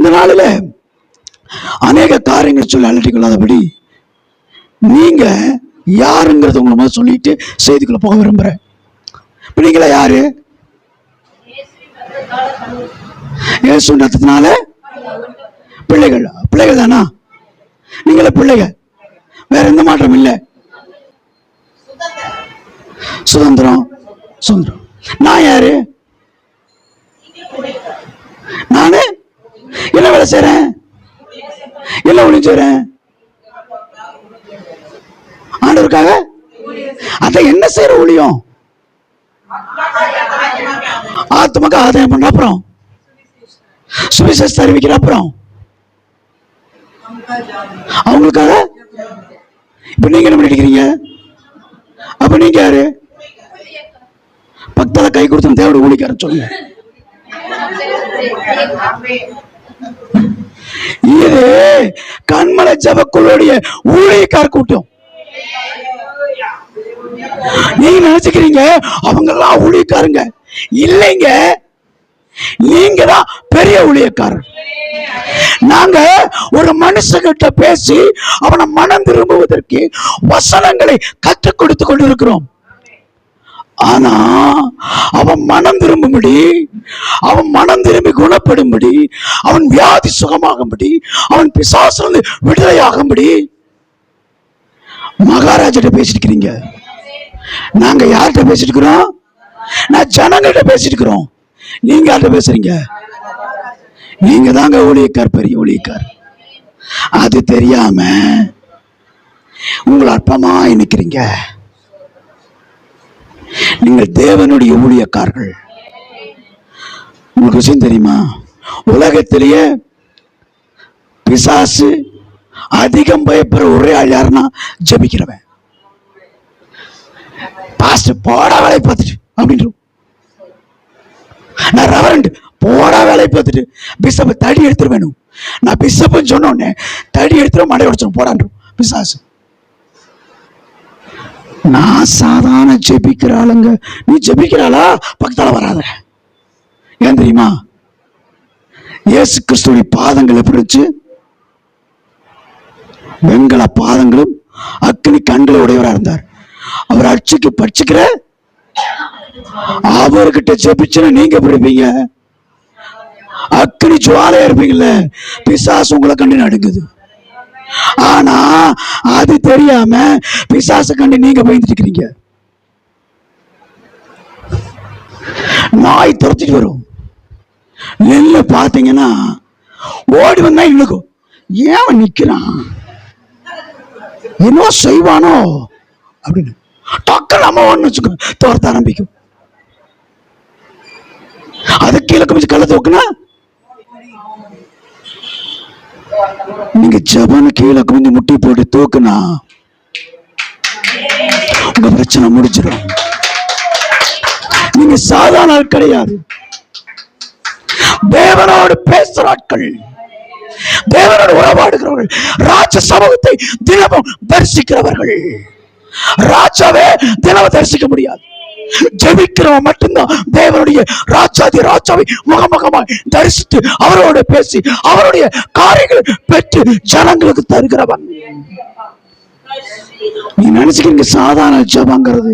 இந்த நாளில அநேக காரியங்கள் சொல்லி அலட்டி கொள்ளாதபடி நீங்க யாருங்கிறது உங்களை முதல் சொல்லிட்டு செய்திக்குள்ள போக விரும்புறேன். நீங்களா யாரு? இயேசு ரத்தத்தினால பிள்ளைகள். பிள்ளைகள் தானா? நீங்கள பிள்ளைகள், வேற எந்த மாற்றம் இல்லை. சுதந்திரம். சுதந்திரம். நான் யாரு? நானு என்ன வேலை செய்றேன்? என்ன ஒளி செய்றேன்? ஆண்டவருக்காக. அத என்ன செய்யற ஊழியம்? ஆத்மக்கு ஆதாயம் பண்ண, அப்புறம் சுவிசேஷத்தை அறிவிக்கிற, அப்புறம் அவங்களுக்காக. இப்ப நீங்க என்ன பண்ணிக்கிறீங்க? அப்ப நீங்க யாரு? பக்தல கை கொடுத்து தேவட ஊழிக்காரன் சொல்லுங்க. இது கண்மலை ஜபக்குள்ளுடைய ஊழியக்கார கூட்டம். நீங்க நினைச்சுக்கிறீங்க அவங்க எல்லாம் ஊழியக்காரங்க. இல்லைங்க, நீங்க தான் பெரிய ஊழியக்காரர். நாங்க ஒரு மனுஷங்கிட்ட பேசி அவனை மனம் திரும்புவதற்கு வசனங்களை கற்றுக் கொடுத்து கொண்டிருக்கிறோம். ஆனா அவன் மனம் திரும்பும்படி, அவன் மனம் திரும்பி குணப்படும்படி, அவன் வியாதி சுகமாகும்படி, அவன் பிசாசிலிருந்து விடுதலையாகும்படி மகாராஜிட்ட பேசிட்டு இருக்கிறீங்க. நாங்க யார்கிட்ட பேசிட்டு இருக்கிறோம்? நான் ஜனங்கள்கிட்ட பேசிட்டு இருக்கிறோம். நீங்க யார்கிட்ட பேசுறீங்க? நீங்க தாங்க ஊழியக்கார், பெரிய ஊழியக்கார். அது தெரியாம உங்களை அற்பமா நினைக்கிறீங்க. நீங்கள் தேவனுடைய ஊழியக்காரர்கள். உங்களுக்கு விஷயம் தெரியுமா? உலகத்திலேயே பிசாசு அதிகம் பயப்படுற ஒரே ஆள் யாருன்னா ஜெபிக்கிறவன். பாஸ்டர் போடா வேலை பார்த்துட்டு அப்படின்னு, நான் ரெவரண்ட் போடா வேலை பார்த்துட்டு பிஷப்பை தடி எடுத்துட்டு வேணும். நான் பிஷப்னு சொன்ன உடனே தடி எடுத்துட்டு மடை உடைச்சிடும் போடான் பிசாசு. நான் சாதாரண ஜெபிக்கிற ஆளுங்க. நீ ஜெபிக்கிறாளா? பக்கத்தால வராத. ஏன் தெரியுமா? இயேசு கிறிஸ்துவின் பாதங்கள் எப்படி இருந்துச்சு? வெண்கல பாதங்களும் அக்னி கண்களை உடையவரா இருந்தார். அவர் அடிச்சுக்கு பட்சிக்கிற அவர்கிட்ட ஜெபிச்சுன்னா நீங்க எப்படி இருப்பீங்க? அக்னி ஜுவாலையா இருப்பீங்கல்ல. பிசாசு உங்களை கண்டு நடுங்குது. ஆனா அது தெரியாம பிசாசு கண்டு நீங்க பயந்துட்டு இருக்கிறீங்க. நாய் துரத்திட்டு வரும். நெல்ல பாத்தீங்கன்னா ஓடி வந்தா இழுக்கும். ஏன் நிக்கிறான், என்ன செய்வானோ அப்படின்னு டக்கு நம்ம ஒண்ணு வச்சுக்கோ, துரத்த ஆரம்பிக்கும். அது கீழே குமிச்சு கள்ள தூக்குனா, நீங்க ஜபன கீழே குமிஞ்சு முட்டி போட்டு தூக்குனா உங்க பிரச்சனை முடிச்சிடும். நீங்க சாதாரண ஆள் கிடையாது. தேவனோடு பேசுற ஆட்கள், தேவனோடு உறவாடுகிறவர்கள், ராஜ சமூகத்தை தினமும் தரிசிக்கிறவர்கள். ராஜாவே தினமும் தரிசிக்க முடியாது. ஜெபிக்கிறவன் மட்டும்தான் தேவனுடைய ராஜாதி ராஜாவை முகமுகமாய் தரிசித்து அவரோட பேசி அவருடைய காரியங்களை பெற்று ஜனங்களுக்கு தருகிறவன். நீ நினைச்சுக்கிறீங்க சாதாரண ஜெபங்கிறது.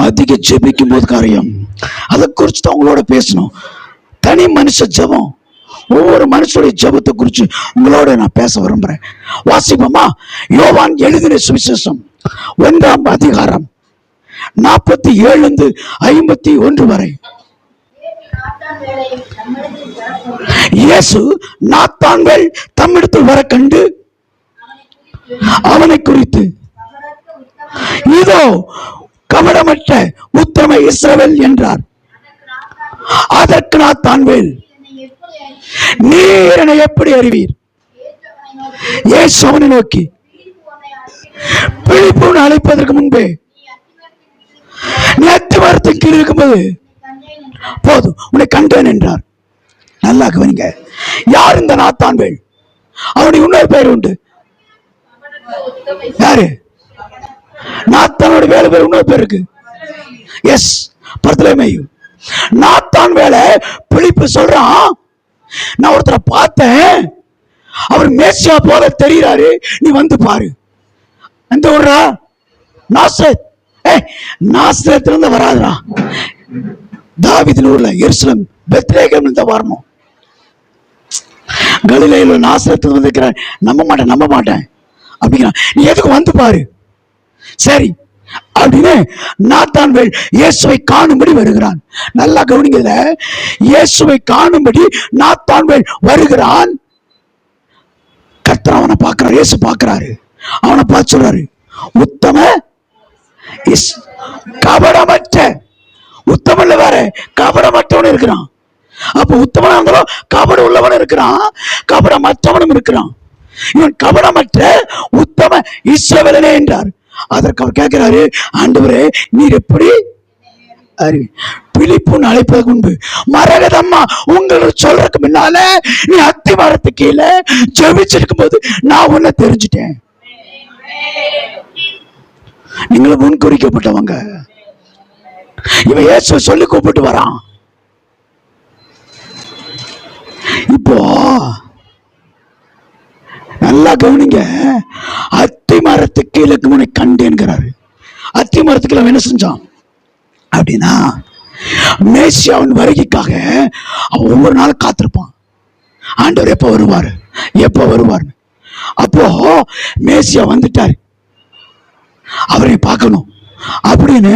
அதிக ஜெபிக்கும் போது காரியம். அதை குறித்து தான் உங்களோட பேசணும். தனி மனுஷ ஜெபம், ஒவ்வொரு மனுஷனுடைய ஜெபத்தை குறித்து உங்களோட நான் பேச விரும்புறேன். வாசிப்போமா? யோவான் எழுதின சுவிசேஷம் 1ஆம் அதிகாரம் 47-51 வரை. இயேசு நாத்தான்வேல் தம்மிடத்தில் வர கண்டு அவனை குறித்து, இதோ கபடமற்ற உத்தம இஸ்ரவேல் என்றார். அதற்கு நாத்தான்வேல், நீர் என்னை எப்படி அறிவீர்? இயேசு அவனை நோக்கி, பிலிப்புன்னு அழைப்பதற்கு முன்பே நீ அத்திமரத்தின் கீழ் இருக்கும்போது போதும் உன்னை கண்டேன் என்றார். நல்லா கவனிங்க. யார் இந்த நாத்தான்வேல்? அவனுடைய இன்னொரு பேர் உண்டு. யாரு? நாத்தானோட வேலை பேர் இன்னொரு பேர் இருக்கு. எஸ், பர்தலமேயு. நாத்தான் வேலை பிலிப்பு சொல்றான், நான் ஒருத்தரை பார்த்தேன், அவர் மேசியா போல தெரிகிறாரு, நீ வந்து பாரு. எந்த ஊரா? நாசரேத். நாசரேத்துல இருந்து வராதுடா, தாவீதின் ஊர்ல எருசலேம் பெத்லகேம்ல இருந்து வரணும். கலிலேயில நாசரேத்துல வந்து நம்ப மாட்டேன் அப்படிங்கிறான். நீ எதுக்கு வந்து பாரு. சரி அப்படின்னு நாத்தான்வேல் இயேசுவை காணும்படி வருகிறான். நல்லா கவனிங்கல, இயேசுவை காணும்படி நாத்தான்வேல் வருகிறான். கர்த்தர் அவனை பார்க்கிறார், இயேசு பார்க்கிறாரு. அவனை பார்த்து சொல்றாரு, உத்தம கபடமற்ற. உத்தமல்ல வேற, கபடமற்றவன் இருக்கிறான். அப்ப உத்தமனா இருந்தாலும் கபடம் உள்ளவன் இருக்கிறான், கபடமற்றவனும் இருக்கிறான். இவன் கபடமற்ற உத்தம இஸ்ரவேலனே என்றார். அதற்கு அவர் கேட்கிறாரு, ஆண்டவரே நீர் எப்படி பிலிப்புன்னு அழைப்பதற்கு முன்பு மரகதம்மா உங்களுக்கு சொல்றதுக்கு முன்னால நீ அத்தி மரத்து கீழே ஜெபிச்சிருக்கும் போது நான் உன்னை தெரிஞ்சுட்டேன். நீங்களும் முன்குறிக்கப்பட்டவங்க. இவன் இயேசு சொல்லி கூப்பிட்டு வரான். இப்போ நல்லா கவனிங்க, அத்தி மரத்துக்கு கீழே உன்னை கண்டேன்கிறாரு. அத்தி மரத்துக்கு அவன் என்ன செஞ்சான் அப்படின்னா, மேசியாவின் வருகைக்காக அவன் ஒவ்வொரு நாளும் காத்திருப்பான். ஆண்டவர் எப்ப வருவார் எப்ப வருவார். அப்போ மேசியா வந்துட்டாரு, அவரை பார்க்கணும் அப்படின்னு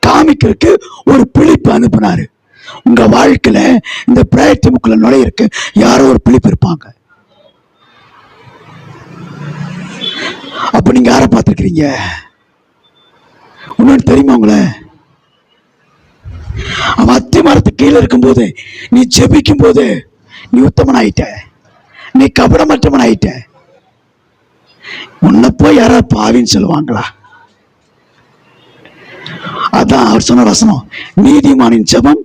காமிக்கிறதுக்கு ஒரு பிலிப்பு அனுப்பினாரு. உங்க வாழ்க்கையில இந்த பிரயத்தமுக்குள்ள நுழையிருக்கு யாரோ ஒரு பிலிப்பு இருப்பாங்க. அப்ப நீங்க யாரை பார்த்திருக்கிறீங்க? உன்னோட தெரியுமா உங்களை? அவன் அத்தி மரத்துக்கு கீழே இருக்கும் போது நீ ஜெபிக்கும் போது நீ உத்தமன் ஆயிட்ட, நீ கபடமற்றவன் ஆயிட்ட. உன்னை போய் யாராவது பாவின்னு சொல்லுவாங்களா? அதான் அவர் சொன்ன வசனம், நீதிமானின் ஜெபம்.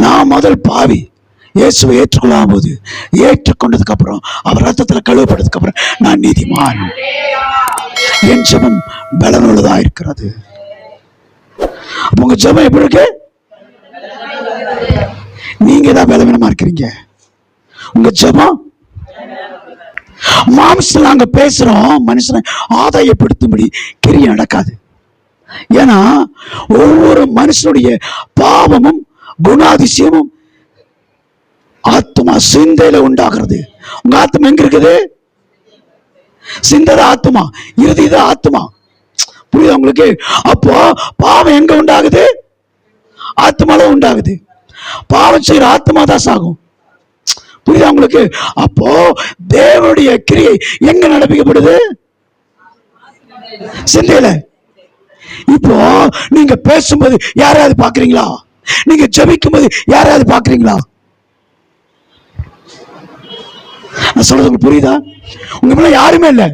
நான் முதல் பாவி இயேசுவை ஏற்றுக்கொள்ளாம போது, ஏற்றுக்கொண்டதுக்கு அப்புறம் அவர் ரத்தத்துல கழுவப்பட்டதுக்கு அப்புறம் நான் நீதிமான். என் ஜெபம் பலனுள்ளதா இருக்கிறது. உங்க ஜெபம் எப்படி இருக்கு? நீங்க தான் பலவீனமா இருக்கிறீங்க. உங்க ஜெபம் மாம்சம் நாங்க பேசுறோம், மனுஷனை ஆதாயப்படுத்தும்படி கிரியை நடக்காது. ஏன்னா ஒவ்வொரு மனுஷனுடைய பாவமும் குணாதிசயமும் ஆத்மா சிந்தையில உண்டாகிறது. உங்க ஆத்மா எங்க இருக்குது? சிந்தத ஆத்மா, இறுதித ஆத்மா. புரியுதா உங்களுக்கு? அப்போ பாவம் எங்க உண்டாகுது? ஆத்மால உண்டாகுது. பாவம் செய்யற ஆத்மா தான் சாகும். புரியுதா உங்களுக்கு? அப்போ தேவனுடைய கிரியை எங்க நடப்பிக்கப்படுது? சிந்தையில. இப்போ நீங்க பேசும்போது யாராவது பாக்குறீங்களா? நீங்க ஜெபிக்கும் போது யாராவது பாக்குறீங்களா? நான் சொல்றது உங்களுக்கு புரியுதா? உங்க மேல யாருமே இல்லை.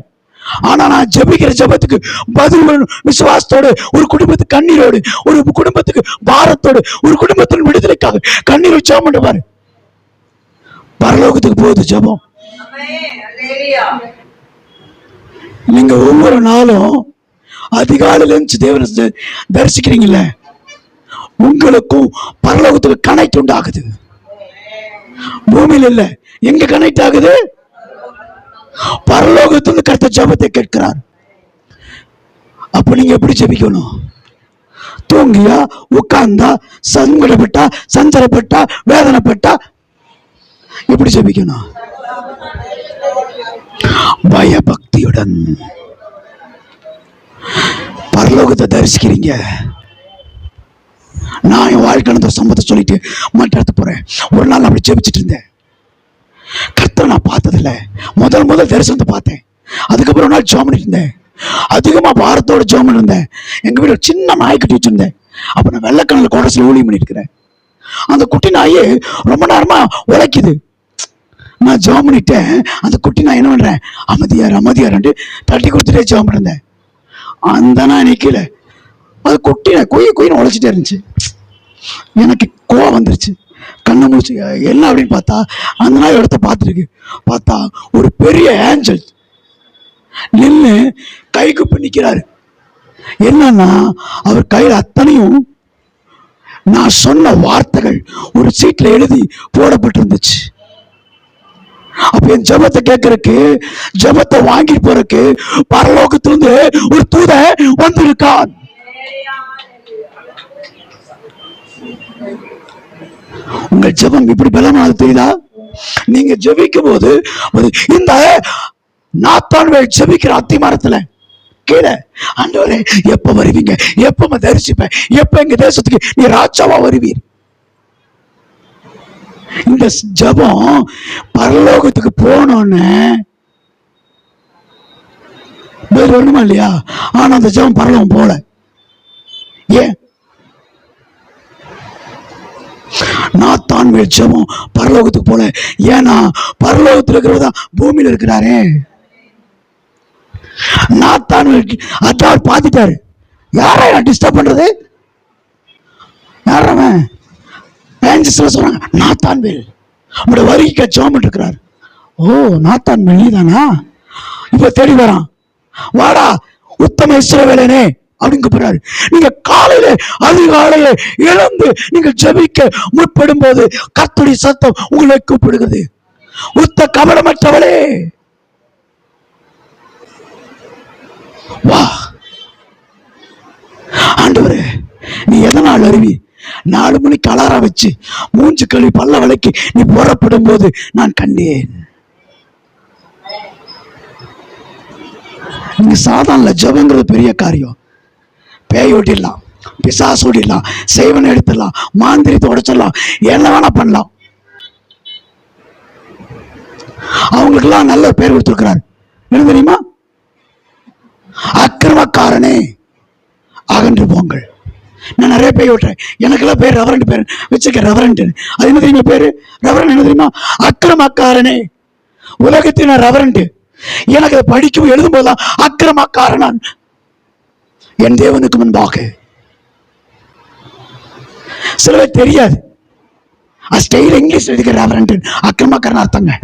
ஆனா நான் ஜெபிக்கிற ஜெபத்துக்கு பதில் விசுவாசத்தோடு, ஒரு குடும்பத்துக்கு கண்ணீரோடு, ஒரு குடும்பத்துக்கு பாரத்தோடு, ஒரு குடும்பத்தின் விடுதலைக்காக கண்ணீர் ஜெபம் பண்ணுவாரு. பரலோகத்துக்கு போகுது ஜெபம். நீங்க ஒவ்வொரு நாளும் அதிகாலையில இருந்து தேவனை தரிசிக்கிறீங்கல்ல, உங்களுக்கும் பரலோகத்துக்கு கனெக்ட் உண்டாகுது. பூமியில இல்ல, எங்க கனெக்ட் ஆகுது? பரலோகத்திலிருந்து கர்த்தர் ஜெபத்தை கேட்கிறார். அப்ப நீங்க எப்படி ஜெபிக்கணும்? தூங்கியா, உட்கார்ந்தா, சங்கடப்பட்டா, சஞ்சலப்பட்டா, வேதனைப்பட்டா எப்படி ஜெபிக்கணும்? பயபக்தியுடன். பரலோகத்தை தரிசிக்கிறீங்க. நான் என் வாழ்க்கை சம்பவத்தை சொல்லிட்டு மாற்ற போறேன். ஒரு நாள் அப்படி ஜெபிச்சுட்டு இருந்தேன். கர்த்தரை நான் பார்த்ததில்ல. முதல் தரிசனத்தை பார்த்தேன். அதுக்கப்புறம் ஒரு நாள் ஜெபம் பண்ணிட்டு இருந்தேன். அதிகமா பாரத்தோட ஜெபம் பண்ணி இருந்தேன். எங்க வீட்டில் சின்ன நாய் கட்டி வச்சிருந்தேன். அப்ப நான் வெள்ளக்கண்ணில் கோடசில் ஊழியம் பண்ணிட்டு இருக்கிறேன். அந்த குட்டி நாயை ரொம்ப நேரமா உழைக்குது. நான் ஜெபம் பண்ணிட்டேன். அந்த குட்டி நான் என்ன பண்றேன், அமைதியார் தட்டி கொடுத்துட்டே ஜெபம் பண்ணிருந்தேன். அந்த நாய் நிக்கல. அது குட்டி நாய் குயின்னு உழைச்சிட்டே இருந்துச்சு. எனக்கு கோவம் வந்துருச்சு. கண்ணை முடிச்சு என்ன அப்படின்னு பார்த்தா, அந்த நாய் இடத்த பார்த்துருக்கு. பார்த்தா ஒரு பெரிய ஏஞ்சல் நின்று கைக்குப்பி நிற்கிறாரு. என்னன்னா அவர் கையில் அத்தனையும் நான் சொன்ன வார்த்தைகள் ஒரு சீட்ல எழுதி போடப்பட்டிருந்துச்சு. அப்ப என் ஜபத்தை கேட்கறதுக்கு, ஜபத்தை வாங்கிட்டு போறதுக்கு பரலோகத்திலிருந்து ஒரு தூதன் வந்திருக்கான். உங்க ஜபம் இப்படி பலமானது தெரியுதா? நீங்க ஜபிக்கும் போது இந்த நாத்தான்வேல் ஜபிக்கிற அத்திமரத்துல கீழே, ஆண்டவரே எப்ப வருவீங்க, எப்ப தரிசிப்பேன், எப்ப எங்க தேசத்துக்கு நீ ராஜாவா வருவீர். இந்த ஜபம் பரலோகத்துக்கு போனோன்னு வேறு ஒண்ணுமா இல்லையா? ஆனா அந்த ஜபம் பரலோகம் போல. ஏன்? நாத்தான்வேல் ஜபம் பரலோகத்துக்கு போல. ஏன்னா பரலோகத்தில் இருக்கிறதா பூமியில இருக்கிறாரே. நாத்தான்வேல் அதான் பார்த்துட்டாரு. யாரை டிஸ்டர்ப் பண்றது? யாரவன் சொல்றாங்க, நாத்தான்வேல் உங்களோட வரிக்க ஜெபம் இருக்கிறார். ஓ, நாத்தான்வேல் நீதானா? இப்ப தேடி வரான். வாடா உத்தம இஸ்ரவேலனே அப்படின்னு கூப்பிடுறாரு. நீங்க காலையில அதிகாலையில இழந்து நீங்க ஜெபிக்க முற்படும் போது கர்த்தருடைய சத்தம் உங்களை கூப்பிடுகிறது. உத்த கபடமற்றவளே வா. ஆண்டவரே, நீ எதனால் அறிவி? 4 மணிக்கு அலாரம் வச்சு மூஞ்சு கழுவி பல்ல விளக்கி நீ புறப்படும் போது நான் கண்டேன். இங்க சாதாரண ஜபங்கிறது பெரிய காரியம். பேய் ஓட்டிடலாம், பிசாசு ஓட்டிடலாம், செய்வனை எடுத்துடலாம், மாந்திரித்தை உடைச்சிடலாம், என்ன வேணா பண்ணலாம். அவங்களுக்கெல்லாம் நல்ல பேர் கொடுத்துருக்கிறார். என்ன தெரியுமா? அக்கிரமக்காரனே அகன்று போங்கள். நான் நிறைய பேர் ஓட்டுறேன், எனக்கெல்லாம் பேர் ரெவரண்ட் பேர் வச்சிருக்கேன். ரெவரண்ட் அது என்ன தெரியுமா பேரு? ரெவரண்ட் என்ன தெரியுமா? அக்கிரமக்காரனே. உலகத்தின் ரெவரண்ட். எனக்கு அதை படிக்கும் எழுதும் போதுதான் அக்கிரமக்காரன் என் தேவனுக்கு முன்பாக. சில பேர் தெரியாது, ஸ்டைல் இங்கிலீஷ் எழுதிக்கிற ரெவரண்ட் அக்கிரமக்காரன் அர்த்தங்க.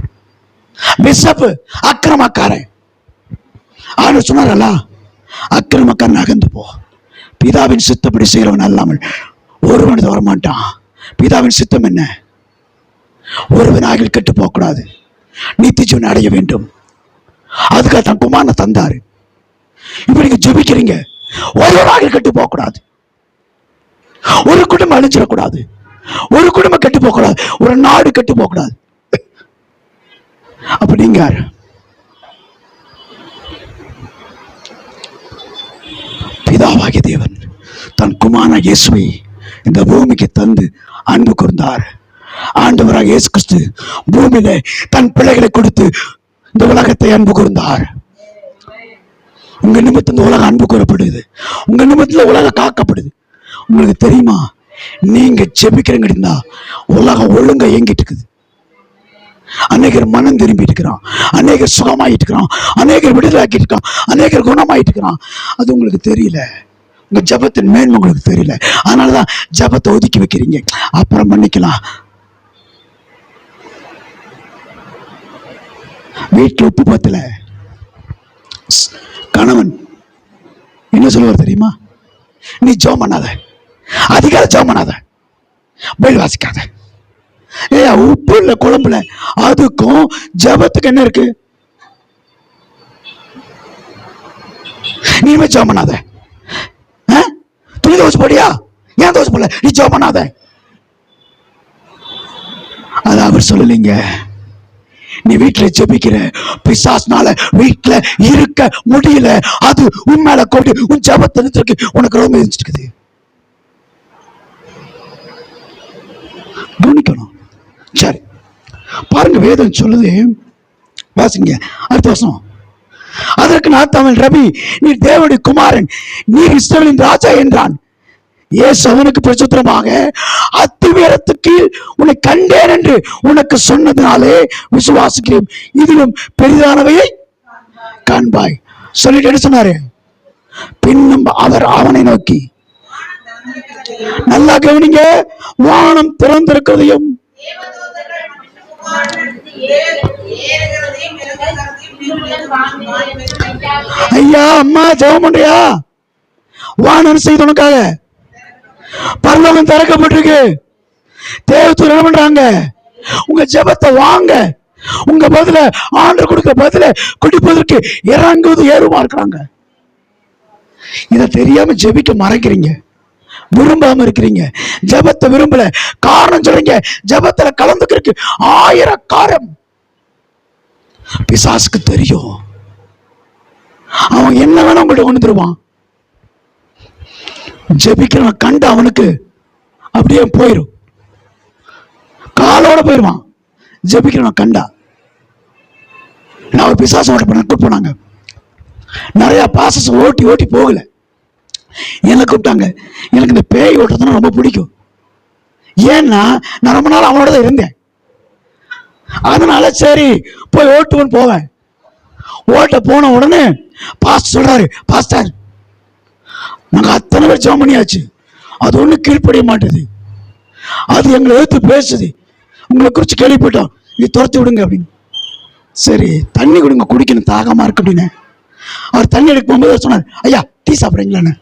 பிஷப் அக்கிரமக்காரன். ஆனா சொன்னாரல்ல, அக்கிரமக்காரன் அகந்து போ. பிதாவின் சித்தப்படி செய்கிறவன் அல்லாமல் ஒருவன் வரமாட்டான். பிதாவின் சித்தம் என்ன? ஒருவனாக கெட்டு போக கூடாது, நித்திய ஜீவனை அடைய வேண்டும். அதுக்காக தன் குமாரனை தந்தாரு. இப்ப நீங்க ஜெபிக்கிறீங்க, ஒருவனாக கெட்டு போக கூடாது, ஒரு குடும்பம் அழிஞ்சிடக்கூடாது, ஒரு குடும்பம் கெட்டு போக கூடாது, ஒரு நாடு கெட்டு போக கூடாது. அப்ப நீங்க பிதாவாகிய தேவன் தன் குமாரனாகிய இயேசுவை இந்த பூமிக்கு தந்து அன்பு கூர்ந்தார். ஆண்டவராக இயேசு கிறிஸ்து பூமியில தன் பிள்ளைகளை கொடுத்து இந்த உலகத்தை அன்பு கூர்ந்தார். உங்க நிமித்தம் இந்த உலகம் அன்பு கூறப்படுது, உங்க நிமித்தத்துல உலகம் காக்கப்படுது. உங்களுக்கு தெரியுமா? நீங்க ஜெபிக்கிறீங்க இருந்தா உலகம் ஒழுங்கா இயங்கிட்டு இருக்குது. அநேகர் மனம் திரும்பிட்டு இருக்கிறான், அநேகர் சுகமாயிட்டு இருக்கிறான், அநேகர் விடுதலாக்கிட்டு இருக்கான், அநேகர் குணமாயிட்டு இருக்கிறான். அது உங்களுக்கு தெரியல. உங்க ஜபத்தின் மேன்மை உங்களுக்கு தெரியல. அதனாலதான் ஜபத்தை ஒதுக்கி வைக்கிறீங்க, அப்புறம் பண்ணிக்கலாம். வீட்டுல உப்பு பத்தல, கணவன் என்ன சொல்லுவார் தெரியுமா? நீ ஜெபம் பண்ணாத, அதிகார ஜெபம் பண்ணாத, பைபிள் வாசிக்காத. உப்பு இல்ல குழம்புல, அதுக்கும் ஜபத்துக்கு என்ன இருக்கு? நீமே ஜெபம் பண்ணாத. துணி தோசை போடியா? ஏன் தோசை போடல? நீ ஜெபம் பண்ணாத. அது அவர் சொல்லலைங்க. நீ வீட்டுல ஜெபிக்கிற, பிசாசுனால வீட்டுல இருக்க முடியல, அது உண்மையில கொண்டு உன் ஜபத்தை நிறுத்திருக்கு, உனக்கு ரொம்ப இருக்குது. கவனிக்கணும். சரி பாருங்க, வேதம் சொல்லுது, வாசிங்க அடுத்த வருஷம். அதற்கு நாத்தான்வேல், ரபி, நீ தேவனுடைய குமாரன், நீ இஸ்ரவேலின் ராஜா என்றான். இயேசு அவனுக்கு பிரசுத்தமாக, அத்திவேரத்துக்கு உன்னை கண்டேன் என்று உனக்கு சொன்னதினாலே விசுவாசிக்கிறேன், இதிலும் பெரிதானவையை காண்பாய். சொல்லிட்டு என்ன சொன்னாரு? பின்னும் அவர் அவனை நோக்கி, நல்லா கவனிங்க, வானம் திறந்திருக்கிறதையும் ஐயா அம்மா ஜெபம் பண்றியா? வானம் செய்து உனக்காக பரலோகம் திறக்கப்பட்டிருக்கு. தேவதூதர் என்ன பண்றாங்க? உங்க ஜெபத்தை வாங்க, உங்க பதில ஆண்டவர் கொடுக்கிற பதில குடிப்பதற்கு இறங்குவது ஏறுமா இருக்கிறாங்க. இதை தெரியாம ஜெபிக்க மறைக்கிறீங்க, விரும்பாம இருக்கிறீங்க, ஜெபத்தை விரும்பல, காரணம் சொல்றீங்க. ஜெபத்துல கலந்துக்கிறதுக்கு 1000 காரணம். பிசாசுக்கு தெரியும், அவன் என்ன வேணா உங்கள்ட்ட கொண்டு தருவான். ஜெபிக்கிறவன் கண்டு அவனுக்கு அப்படியே போயிடும், காலோட போயிடுவான். ஜெபிக்கிறவன் கண்டா. நான் ஒரு பிசாசு கூப்பிட்டு போனாங்க. நிறைய பாசஸ் ஓட்டி ஓட்டி போகல, என்ன கூப்பிட்டாங்க. எனக்கு இந்த பேய் ஓட்டுறதுன்னா ரொம்ப பிடிக்கும். ஏன்னா நான் ரொம்ப நாள் அவனோட தான் இருந்தேன். அதனால சரி போய் ஓட்டுவன் போவேன். ஓட்ட போன உடனே பாஸ்டர் சொல்றாரு, பாஸ்டர் நாங்க அத்தனை பேர் ஜெபம் பண்ணியாச்சு, அது ஒண்ணு கீழ்ப்படிய மாட்டேது, அது எங்களை எடுத்து பேசுது, உங்களை குறிச்சு கேள்விப்பட்டோம், நீ துரத்தி விடுங்க அப்படின்னு. சரி தண்ணி கொடுங்க, குடிக்கணும், தாகமா இருக்கு அப்படின்னு. அவர் தண்ணி எடுக்க போகும்போது சொன்னார், ஐயா டீ சாப்பிட்றீங்களான்னு.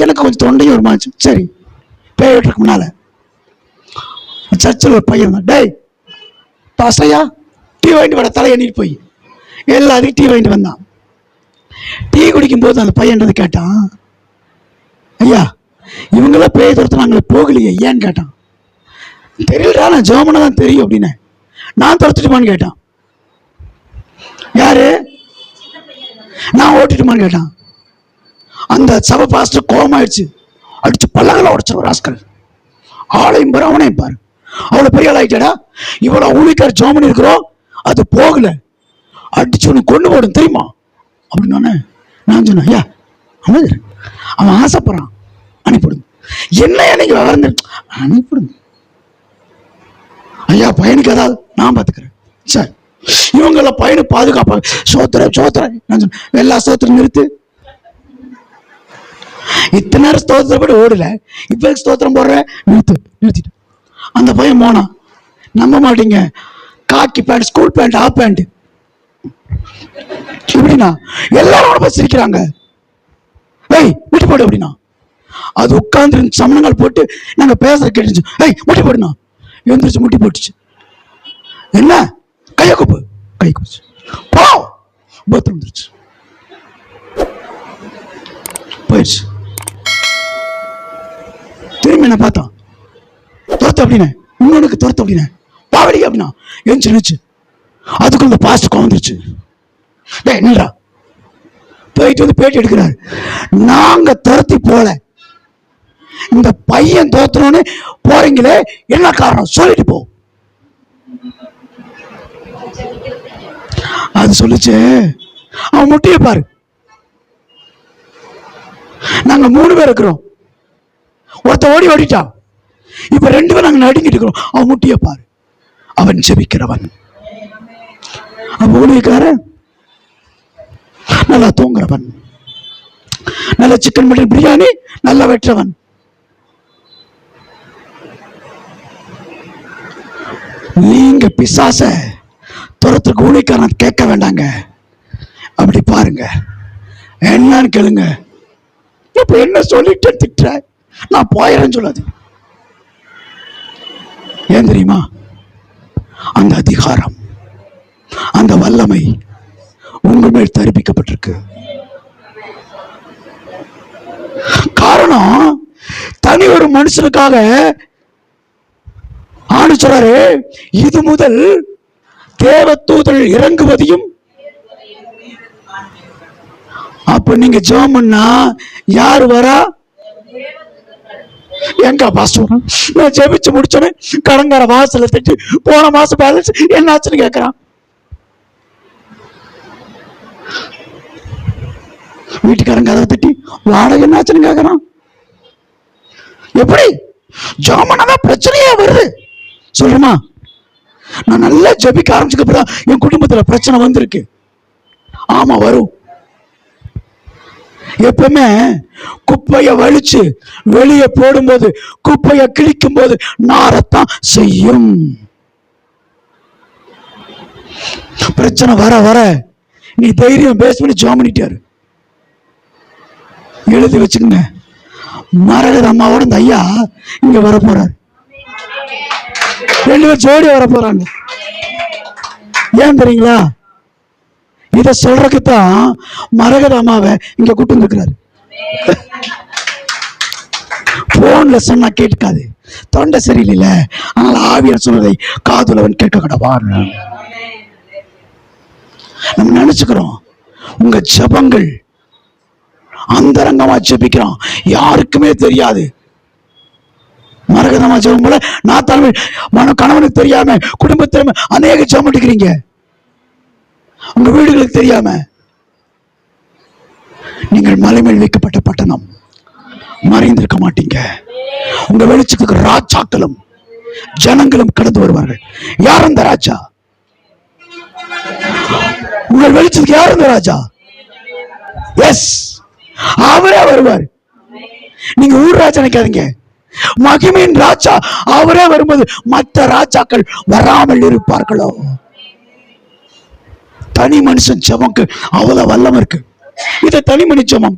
எனக்கு கொஞ்சம் தொண்டையும் ஒரு மாச்சு. சரி பேய் விட்டுருக்கு முன்னால சர்ச்சில் ஒரு பையன் தான், டேய் பாஸ்டையா டீ வாங்கிட்டு வர, தலை எண்ணிட்டு போய் எல்லாத்தையும் டீ வாங்கிட்டு வந்தான். டீ குடிக்கும் போது அந்த பையன் கேட்டான், ஐயா இவங்கெல்லாம் பேய் துரத்துனாங்களே போகலையே ஏன்னு கேட்டான். தெரியலடா, நான் ஜெர்மனை தான் தெரியும் அப்படின்னு. நான் துரத்துட்டுமான்னு கேட்டான். யாரு? நான் ஓட்டிட்டுமான்னு கேட்டான். அந்த சபை பாஸ்டர் கோபமாயிடுச்சு, அடிச்சு பல்லகளை உடைச்ச ஒரு ஆஸ்கர். ஆளையும் பாரு அவனையும் பாரு, அவ்வளவு பெரிய ஆள் ஆயிட்டா. இவ்வளவு ஊழிக்கார் ஜெர்மனி இருக்கிறோம், அது போகல, அடிச்சு உனக்கு கொண்டு போடும் தெரியுமா அப்படின்னு. நான் சொன்னேன், ஐயா அவன் ஆசைப்படுறான், அனுப்பிடுங்க. என்ன எனக்கு விவரம் அனுப்பிடுங்க ஐயா, பையனுக்கு ஏதாவது நான் பார்த்துக்கிறேன். சரி இவங்கள பையனு பாதுகாப்பாங்க. சோத்திர சோத்திர நான் சொன்னேன், எல்லா ஸ்தோத்திரம் நிறுத்து. இத்தனை நேரம் ஸ்தோத்திரப்படி ஓடல, இப்ப ஸ்தோத்திரம் போடுற நிறுத்திட்டு அந்த பையன் போனா. நம்ப மாட்டீங்க, khaki pant, school pant, half pant எப்படின்னா எல்லாரும் சிரிக்கிறாங்க. ஏய் முட்டி போடு அப்படின்னா. அது உட்கார்ந்து சமணங்கள் போட்டு நாங்க பேசுற கேட்டுச்சு. ஏய் முட்டி போடுனா எழுந்திரிச்சு முட்டி போட்டுச்சு. என்ன கைய கூப்பு, கை கூப்பிச்சு போ, பத்திரம் வந்துருச்சு, போயிடுச்சு. திரும்பி என்ன பார்த்தான், துரத்து அப்படின்னு, இன்னொன்னுக்கு துரத்து அப்படின்னு, பாவடி அப்படின்னா எழுந்துச்சு. அதுக்குள்ள பாஸ்ட் குழந்துருச்சு. டேய் என்னடா, போயிட்டு வந்து பேட்டி எடுக்கிறாரு. நாங்க துரத்தி போல, இந்த பையன் தோத்துறோன்னு போறீங்களே என்ன காரணம் சொல்லிட்டு போ. அது சொல்லிச்சு, அவன் முட்டிய பாரு, நாங்க 3 பேர் இருக்கிறோம், ஒருத்த ஓடி ஓடிட்டான், இப்ப 2 பேர் நாங்க நடுங்கிட்டு இருக்கிறோம், அவன் முட்டிய பாரு. அவன் ஜெபிக்கிறவன். அப்ப ஊழியக்காரன் நல்லா தூங்குறவன், நல்ல சிக்கன் மட்டன் பிரியாணி நல்லா வெட்டுறவன். நீங்க பிசாச துரத்துக்கு ஊழியக்காரன் கேட்க வேண்டாங்க, அப்படி பாருங்க என்னன்னு கேளுங்க. இப்ப என்ன சொல்லிட்டு திட்டுற, நான் போயிறேன்னு சொல்லாது. ஏன் தெரியுமா? அந்த அதிகாரம், அந்த வல்லமை உங்க மேல் தரிப்பிக்கப்பட்டிருக்கு. காரணம் தனி ஒரு மனுஷனுக்காக ஆண்டு சொல்றாரு, இது முதல் தேவதூதர் இறங்குவதையும். அப்ப நீங்க ஜெபம் பண்ணா யாரு வரா? எங்க பாஸ்டர் நான் ஜெபிச்சு முடிச்சோன்னே கடங்கார வாசல தட்டி போன மாசம் பேலன்ஸ் என்னாச்சுன்னு கேட்கறான். வீட்டுக்காரங்க அதை தட்டி வாடகை என்னாச்சுன்னு கேட்கறான். எப்படி ஜெபம்னாதான் பிரச்சனையே வருது சொல்லுமா? நான் நல்லா ஜெபிக்க ஆரம்பிச்சுக்கப்புறம் என் குடும்பத்துல பிரச்சனை வந்திருக்கு. ஆமா வரும். எப்பவுமே குப்பைய வலிச்சு வெளியே போடும்போது, குப்பைய கிழிக்கும் போது நாரத்தான் செய்யும். பிரச்சனை வர வர நீ தைரியம் பேஸ் பண்ணி ஜெபம் பண்ணிட்டாரு. எழுதி வச்சுக்கங்க, மரகத அம்மாவோட இந்த ஐயா இங்க வர போறாரு. 2 பேர் ஜோடி வர போறாங்க. ஏன் தெரியுங்களா? இத சொல்றதுக்கு தான் மரகத அம்மாவை இங்க கூட்டு வந்துருக்கிறாரு. போன்ல சொன்னா கேட்காது, தொண்டை சரியில்லை, ஆனால் ஆவியார் சொல்வதை காதுலவன் கேட்க கடவான். நம்ம நினைச்சுக்கிறோம் உங்க ஜபங்கள் அந்தரங்கமா ஜெபிக்கிறோம், யாருக்குமே தெரியாது. மரகதமா ஜெபம் போல நான் தலைமை மன கணவனுக்கு தெரியாம, குடும்பத்தில அநேக ஜெபம் எடுக்கிறீங்க, உங்க வீடுகளுக்கு தெரியாம. நீங்கள் மலை மேல் வைக்கப்பட்ட பட்டணம், மறைந்திருக்க மாட்டீங்க. உங்க வெளிச்சத்துக்கு ராஜாக்களும் ஜனங்களும் கடந்து வருவார்கள். யார் அந்த ராஜா? உங்கள் வெளிச்சத்துக்கு யார் அந்த ராஜா? எஸ், அவரே வருவார். நீங்க ஊர் ராஜா நினைக்காதீங்க, மகிமையின் ராஜா அவரே வரும்போது மற்ற ராஜாக்கள் வராமல் இருப்பார்களோ? தனி மனுஷன் ஜெபம்க்கு அவ்வளவு வல்லமை இருக்கு. இது தனி மனுஷ ஜெபம்.